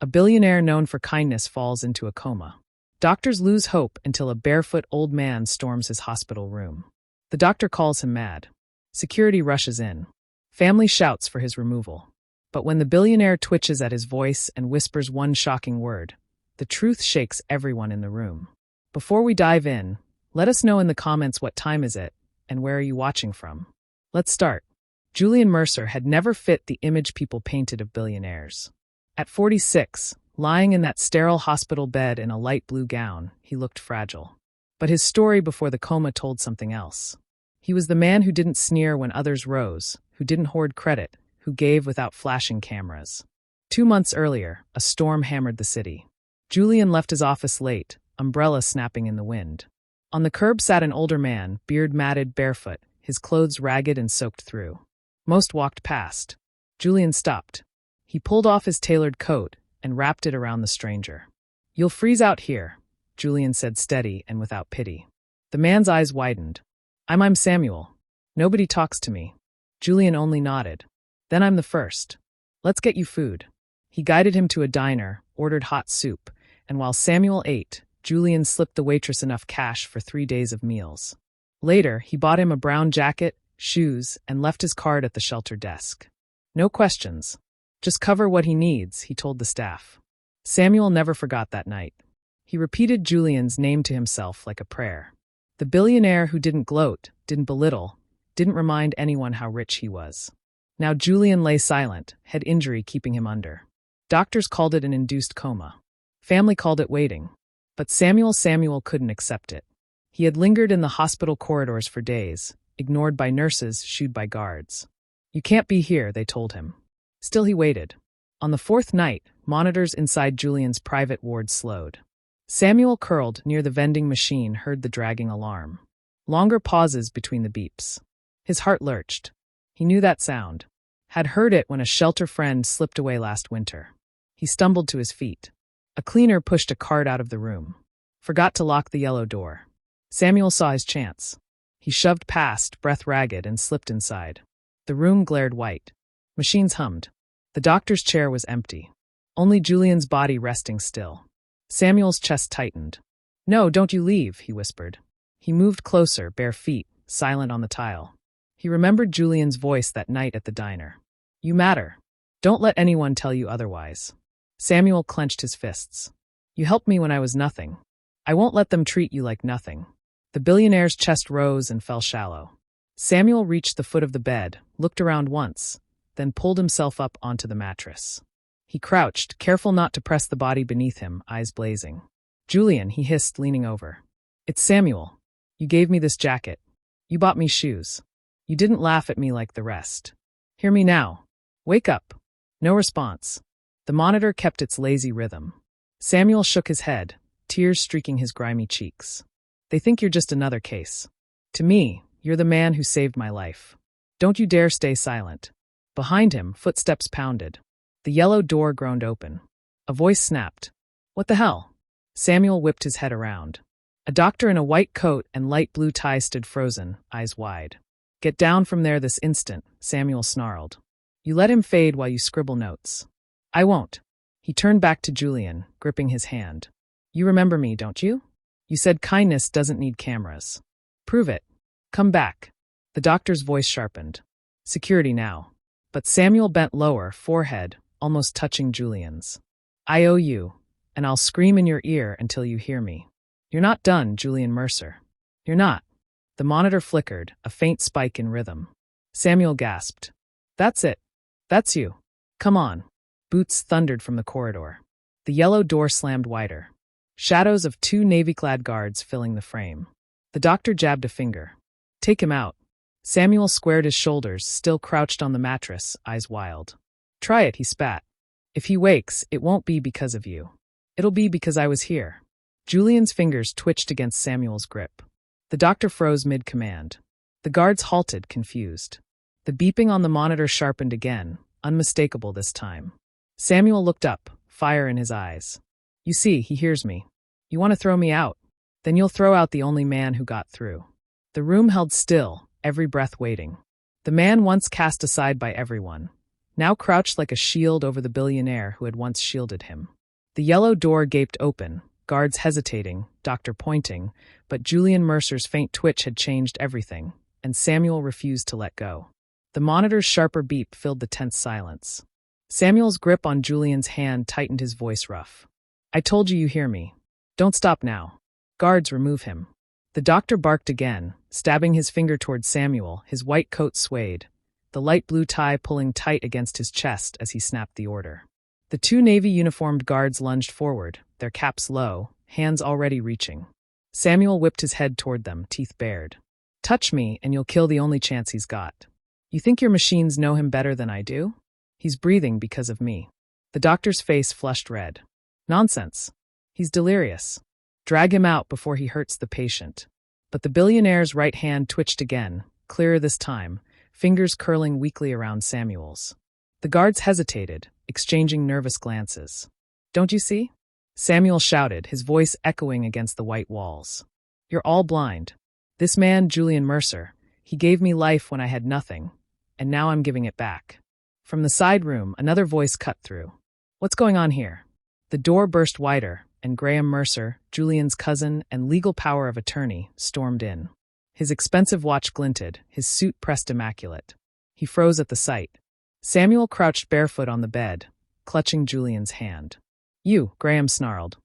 A billionaire known for kindness falls into a coma. Doctors lose hope until a barefoot old man storms his hospital room. The doctor calls him mad. Security rushes in. Family shouts for his removal. But when the billionaire twitches at his voice and whispers one shocking word, the truth shakes everyone in the room. Before we dive in, let us know in the comments what time is it and where are you watching from. Let's start. Julian Mercer had never fit the image people painted of billionaires. At 46, lying in that sterile hospital bed in a light blue gown, he looked fragile. But his story before the coma told something else. He was the man who didn't sneer when others rose, who didn't hoard credit, who gave without flashing cameras. 2 months earlier, a storm hammered the city. Julian left his office late, umbrella snapping in the wind. On the curb sat an older man, beard matted, barefoot, his clothes ragged and soaked through. Most walked past. Julian stopped. He pulled off his tailored coat and wrapped it around the stranger. "You'll freeze out here," Julian said, steady and without pity. The man's eyes widened. I'm Samuel. Nobody talks to me." Julian only nodded. "Then I'm the first. Let's get you food." He guided him to a diner, ordered hot soup, and while Samuel ate, Julian slipped the waitress enough cash for 3 days of meals. Later, he bought him a brown jacket, shoes, and left his card at the shelter desk. "No questions. Just cover what he needs," he told the staff. Samuel never forgot that night. He repeated Julian's name to himself like a prayer. The billionaire who didn't gloat, didn't belittle, didn't remind anyone how rich he was. Now Julian lay silent, head injury keeping him under. Doctors called it an induced coma. Family called it waiting. But Samuel couldn't accept it. He had lingered in the hospital corridors for days, ignored by nurses, shooed by guards. "You can't be here," they told him. Still he waited. On the 4th night, monitors inside Julian's private ward slowed. Samuel, curled near the vending machine, heard the dragging alarm. Longer pauses between the beeps. His heart lurched. He knew that sound. Had heard it when a shelter friend slipped away last winter. He stumbled to his feet. A cleaner pushed a cart out of the room. Forgot to lock the yellow door. Samuel saw his chance. He shoved past, breath ragged, and slipped inside. The room glared white. Machines hummed. The doctor's chair was empty. Only Julian's body resting still. Samuel's chest tightened. "No, don't you leave," he whispered. He moved closer, bare feet, silent on the tile. He remembered Julian's voice that night at the diner. "You matter. Don't let anyone tell you otherwise." Samuel clenched his fists. "You helped me when I was nothing. I won't let them treat you like nothing." The billionaire's chest rose and fell shallow. Samuel reached the foot of the bed, looked around once, then pulled himself up onto the mattress. He crouched, careful not to press the body beneath him, eyes blazing. "Julian," he hissed, leaning over. "It's Samuel. You gave me this jacket. You bought me shoes. You didn't laugh at me like the rest. Hear me now. Wake up." No response. The monitor kept its lazy rhythm. Samuel shook his head, tears streaking his grimy cheeks. "They think you're just another case. To me, you're the man who saved my life. Don't you dare stay silent." Behind him, footsteps pounded. The yellow door groaned open. A voice snapped. "What the hell?" Samuel whipped his head around. A doctor in a white coat and light blue tie stood frozen, eyes wide. "Get down from there this instant," Samuel snarled. "You let him fade while you scribble notes." "I won't." He turned back to Julian, gripping his hand. "You remember me, don't you? You said kindness doesn't need cameras. Prove it. Come back." The doctor's voice sharpened. "Security now." But Samuel bent lower, forehead almost touching Julian's. "I owe you, and I'll scream in your ear until you hear me. You're not done, Julian Mercer. You're not." The monitor flickered, a faint spike in rhythm. Samuel gasped. "That's it. That's you. Come on." Boots thundered from the corridor. The yellow door slammed wider. Shadows of 2 navy-clad guards filling the frame. The doctor jabbed a finger. "Take him out." Samuel squared his shoulders, still crouched on the mattress, eyes wild. "Try it," he spat. "If he wakes, it won't be because of you. It'll be because I was here." Julian's fingers twitched against Samuel's grip. The doctor froze mid-command. The guards halted, confused. The beeping on the monitor sharpened again, unmistakable this time. Samuel looked up, fire in his eyes. "You see, he hears me. You want to throw me out? Then you'll throw out the only man who got through." The room held still, every breath waiting. The man once cast aside by everyone. now crouched like a shield over the billionaire who had once shielded him. The yellow door gaped open, guards hesitating, doctor pointing, but Julian Mercer's faint twitch had changed everything, and Samuel refused to let go. The monitor's sharper beep filled the tense silence. Samuel's grip on Julian's hand tightened, his voice rough. "I told you hear me. Don't stop now. Guards, remove him." The doctor barked again, stabbing his finger toward Samuel, his white coat swayed, the light blue tie pulling tight against his chest as he snapped the order. The two navy-uniformed guards lunged forward, their caps low, hands already reaching. Samuel whipped his head toward them, teeth bared. "Touch me, and you'll kill the only chance he's got. You think your machines know him better than I do? He's breathing because of me." The doctor's face flushed red. "Nonsense. He's delirious. Drag him out before he hurts the patient." But the billionaire's right hand twitched again, clearer this time, fingers curling weakly around Samuel's. The guards hesitated, exchanging nervous glances. "Don't you see?" Samuel shouted, his voice echoing against the white walls. "You're all blind. This man, Julian Mercer, he gave me life when I had nothing, and now I'm giving it back." From the side room, another voice cut through. "What's going on here?" The door burst wider, and Graham Mercer, Julian's cousin and legal power of attorney, stormed in. His expensive watch glinted, his suit pressed immaculate. He froze at the sight. Samuel crouched barefoot on the bed, clutching Julian's hand. "You," Graham snarled,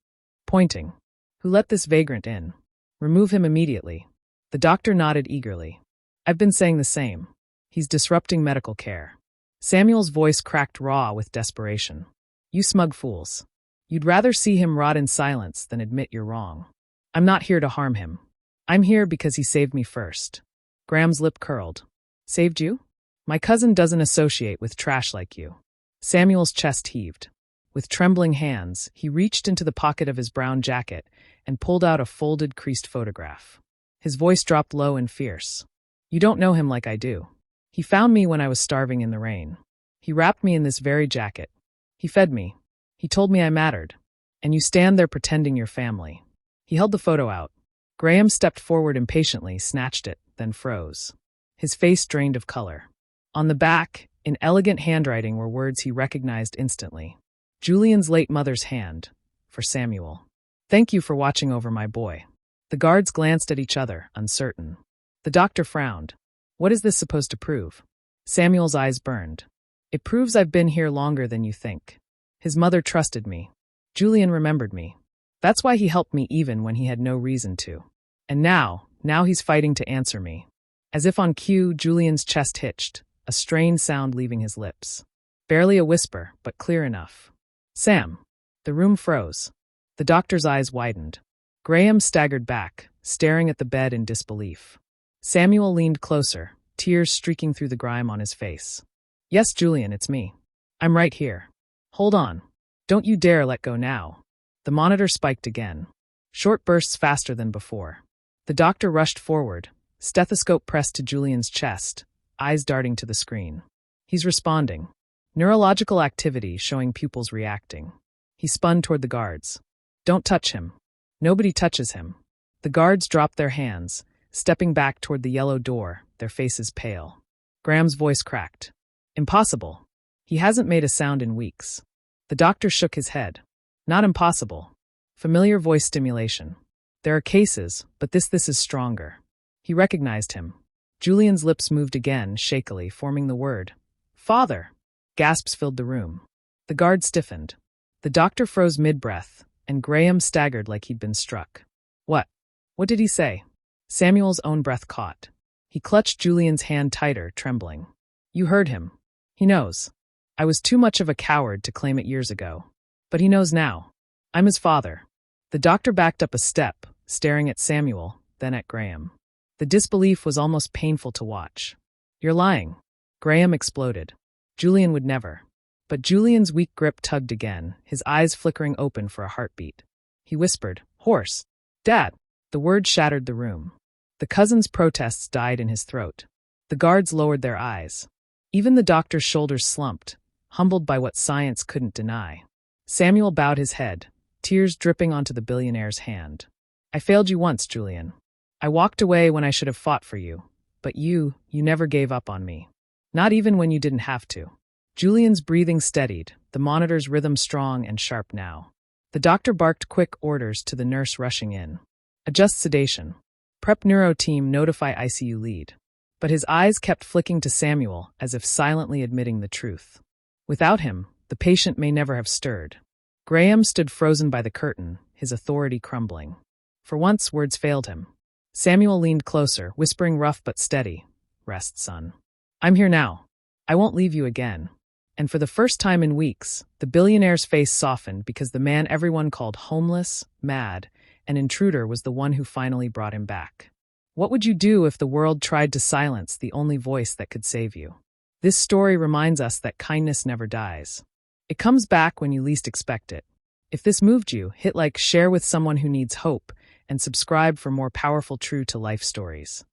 pointing. "Who let this vagrant in? Remove him immediately." The doctor nodded eagerly. "I've been saying the same. He's disrupting medical care." Samuel's voice cracked raw with desperation. "You smug fools. You'd rather see him rot in silence than admit you're wrong. I'm not here to harm him. I'm here because he saved me first." Graham's lip curled. "Saved you? My cousin doesn't associate with trash like you." Samuel's chest heaved. With trembling hands, he reached into the pocket of his brown jacket and pulled out a folded, creased photograph. His voice dropped low and fierce. "You don't know him like I do. He found me when I was starving in the rain. He wrapped me in this very jacket. He fed me. He told me I mattered. And you stand there pretending you're family." He held the photo out. Graham stepped forward impatiently, snatched it, then froze. His face drained of color. On the back, in elegant handwriting, were words he recognized instantly. Julian's late mother's hand, for Samuel. "Thank you for watching over my boy." The guards glanced at each other, uncertain. The doctor frowned. "What is this supposed to prove?" Samuel's eyes burned. "It proves I've been here longer than you think. His mother trusted me. Julian remembered me. That's why he helped me even when he had no reason to. And now he's fighting to answer me." As if on cue, Julian's chest hitched, a strained sound leaving his lips. Barely a whisper, but clear enough. "Sam." The room froze. The doctor's eyes widened. Graham staggered back, staring at the bed in disbelief. Samuel leaned closer, tears streaking through the grime on his face. "Yes, Julian, it's me. I'm right here. Hold on. Don't you dare let go now." The monitor spiked again. Short bursts faster than before. The doctor rushed forward, stethoscope pressed to Julian's chest, eyes darting to the screen. He's responding. Neurological activity showing pupils reacting. He spun toward the guards. "Don't touch him." Nobody touches him. The guards dropped their hands, stepping back toward the yellow door, their faces pale. Graham's voice cracked. "Impossible. He hasn't made a sound in weeks." The doctor shook his head. "Not impossible. Familiar voice stimulation. There are cases, but this is stronger." He recognized him. Julian's lips moved again, shakily, forming the word. "Father!" Gasps filled the room. The guard stiffened. The doctor froze mid-breath, and Graham staggered like he'd been struck. What did he say?" Samuel's own breath caught. He clutched Julian's hand tighter, trembling. "You heard him. He knows. I was too much of a coward to claim it years ago. But he knows now. I'm his father." The doctor backed up a step, staring at Samuel, then at Graham. The disbelief was almost painful to watch. "You're lying." Graham exploded. Julian would never. But Julian's weak grip tugged again, his eyes flickering open for a heartbeat. He whispered, "Horse! Dad!" The word shattered the room. The cousin's protests died in his throat. The guards lowered their eyes. Even the doctor's shoulders slumped, humbled by what science couldn't deny. Samuel bowed his head, tears dripping onto the billionaire's hand. "I failed you once, Julian. I walked away when I should have fought for you, but you never gave up on me. Not even when you didn't have to." Julian's breathing steadied, the monitor's rhythm strong and sharp now. The doctor barked quick orders to the nurse rushing in. Adjust sedation. Prep neuro team notify ICU lead. But his eyes kept flicking to Samuel as if silently admitting the truth. Without him, the patient may never have stirred. Graham stood frozen by the curtain, his authority crumbling. For once, words failed him. Samuel leaned closer, whispering rough but steady, "Rest, son. I'm here now. I won't leave you again." And for the first time in weeks, the billionaire's face softened because the man everyone called homeless, mad, and intruder was the one who finally brought him back. What would you do if the world tried to silence the only voice that could save you? This story reminds us that kindness never dies. It comes back when you least expect it. If this moved you, hit like, share with someone who needs hope, and subscribe for more powerful true-to-life stories.